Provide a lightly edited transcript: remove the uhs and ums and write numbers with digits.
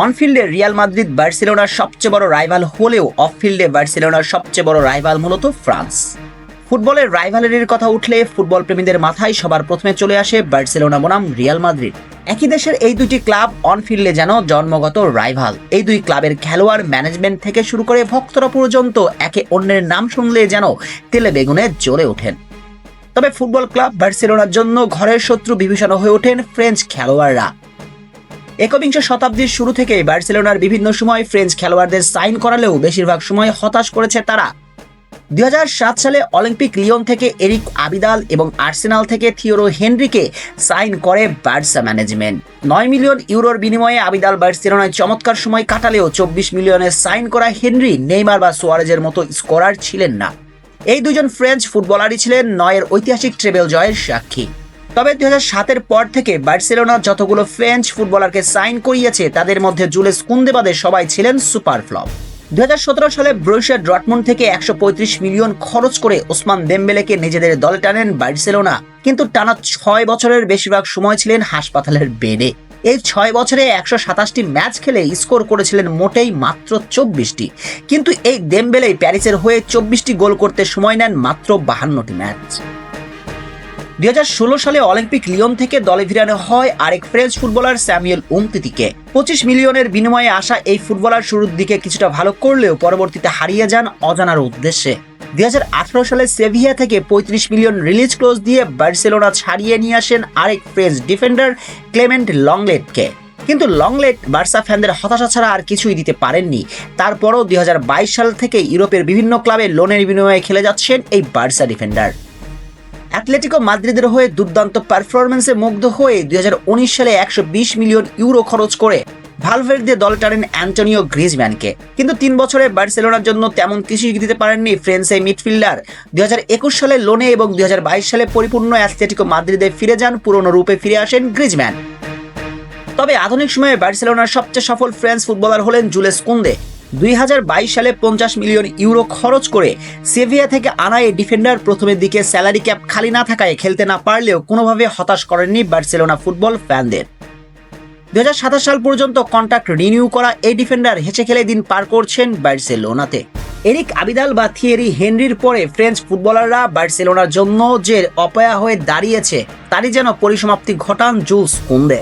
অনফিল্ডে Real Madrid বার্সেলোনার সবচেয়ে বড় রাইভাল হলেও অফফিল্ডে বার্সেলোনার সবচেয়ে বড় রাইভাল মূলত ফ্রান্স। ফুটবলের রাইভালরির কথা উঠলে ফুটবল প্রেমীদের মাথায় সবার প্রথমে চলে আসে বার্সেলোনা বনাম রিয়াল মাদ্রিদ। একই দেশের এই দুইটি ক্লাব অনফিল্ডে যেন জন্মগত রাইভাল। এই দুই ক্লাবের খেলোয়াড়, ম্যানেজমেন্ট থেকে শুরু করে ভক্তরা পর্যন্ত একে অন্যের নাম শুনলে যেন তেলে বেগুনে জ্বলে ওঠেন। তবে ফুটবল ক্লাব বার্সেলোনার জন্য ঘরের শত্রু বিভীষণ হয়ে ওঠেন ফ্রেঞ্চ খেলোয়াড়রা। একবিংশ শতাব্দীর শুরু থেকে বার্সেলোনার বিভিন্ন সময় ফ্রেঞ্চ খেলোয়াড়দের সাইন করালেও বেশিরভাগ সময় হতাশ করেছে তারা। 2007 সালে অলিম্পিক লিওন থেকে এরিক আবিদাল এবং আর্সেনাল থেকে থিওরো হেনরিকে সাইন করে বার্সা ম্যানেজমেন্ট। 9 মিলিয়ন ইউরোর বিনিময়ে আবিদাল বার্সেলোনায় চমৎকার সময় কাটালেও 24 মিলিয়নে সাইন করা হেনরি নেইমার বা সুয়ারেজের মতো স্কোরার ছিলেন না। এই দুজন ফ্রেঞ্চ ফুটবলারই ছিলেন 9-এর ঐতিহাসিক ট্রেবেল জয়ের সাক্ষী। তবে 2007-এর পর থেকে বার্সেলোনা যতগুলো ফ্রেঞ্চ ফুটবলারকে সাইন করিয়েছে তাদের মধ্যে জুলেস কুন্দে বাদে সবাই ছিলেন সুপার ফ্লপ। 2017 সালে ব্রুসিয়া ডর্টমুন্ড থেকে 135 মিলিয়ন খরচ করে ওসমান দেমবেলেকে নিজেদের দলে টানেন বার্সেলোনা, কিন্তু টানা 6 বছরের বেশিরভাগ সময় ছিলেন হাসপাতালের বেডে। এই 6 বছরে 127টি ম্যাচ খেলে স্কোর করেছিলেন মোটেই মাত্র 24টি, কিন্তু এই দেমবেলেই প্যারিসের হয়ে 24টি গোল করতে সময় নেন মাত্র 52টি ম্যাচ। 2016 সালে অলিম্পিক লিওন থেকে দলে ফিরানো হয় আরেক ফ্রেঞ্চ ফুটবলার স্যামুয়েল উমতিতিকে। 25 মিলিয়নের বিনিময়ে আসা এই ফুটবলার শুরুর দিকে কিছুটা ভালো করলেও পরবর্তীতে হারিয়ে যান অজানার উদ্দেশ্যে। 2018 সালে সেভিয়া থেকে 35 মিলিয়ন রিলিজ ক্লোজ দিয়ে বার্সেলোনা ছাড়িয়ে নিয়ে আসেন আরেক ফ্রেঞ্চ ডিফেন্ডার ক্লেমেন্ট লংলেটকে। কিন্তু লংলেট বার্সা ফ্যানদের হতাশা ছাড়া আর কিছুই দিতে পারেননি। তারপরও 2022 সাল থেকে ইউরোপের বিভিন্ন ক্লাবে লোনের বিনিময়ে খেলে যাচ্ছেন এই বার্সা ডিফেন্ডার। অ্যাটলেটিকো মাদ্রিদের হয়ে দুর্দান্ত পারফরম্যান্সে মুগ্ধ হয়ে 2019 সালে 120 মিলিয়ন ইউরো খরচ করে ভালভের্দে দলে টানেন অ্যান্টোনিও গ্রিজম্যানকে। কিন্তু 3 বছরে বার্সেলোনার জন্য তেমন কিছুই দিতে পারেননি ফ্রেঞ্চ এই মিডফিল্ডার। 2021 সালে লোনে এবং 2022 সালে পরিপূর্ণ অ্যাটলেটিকো মাদ্রিদে ফিরে যান, পুরনো রূপে ফিরে আসেন গ্রিজম্যান। তবে আধুনিক সময়ে বার্সেলোনার সবচেয়ে সফল ফ্রেঞ্চ ফুটবলার হলেন জুলেস কুন্দে। 2022 সালে 50 মিলিয়ন ইউরো খরচ করে সেভিয়া থেকে আনা এই ডিফেন্ডার প্রথমের দিকে স্যালারি ক্যাপ খালি না থাকায় খেলতে না পারলেও কোনোভাবে হতাশ করেননি বার্সেলোনা ফুটবল ফ্যানদের। 2027 সাল পর্যন্ত কন্ট্রাক্ট রিনিউ করা এই ডিফেন্ডার হেসে খেলে দিন পার করছেন বার্সেলোনাতে। এরিক আবিদাল বা থিয়েরি হেনরির পরে ফ্রেঞ্চ ফুটবলাররা বার্সেলোনার জন্য যে অপয়া হয়ে দাঁড়িয়েছে তারই যেন পরিসমাপ্তি ঘটান জুলস কুন্দে।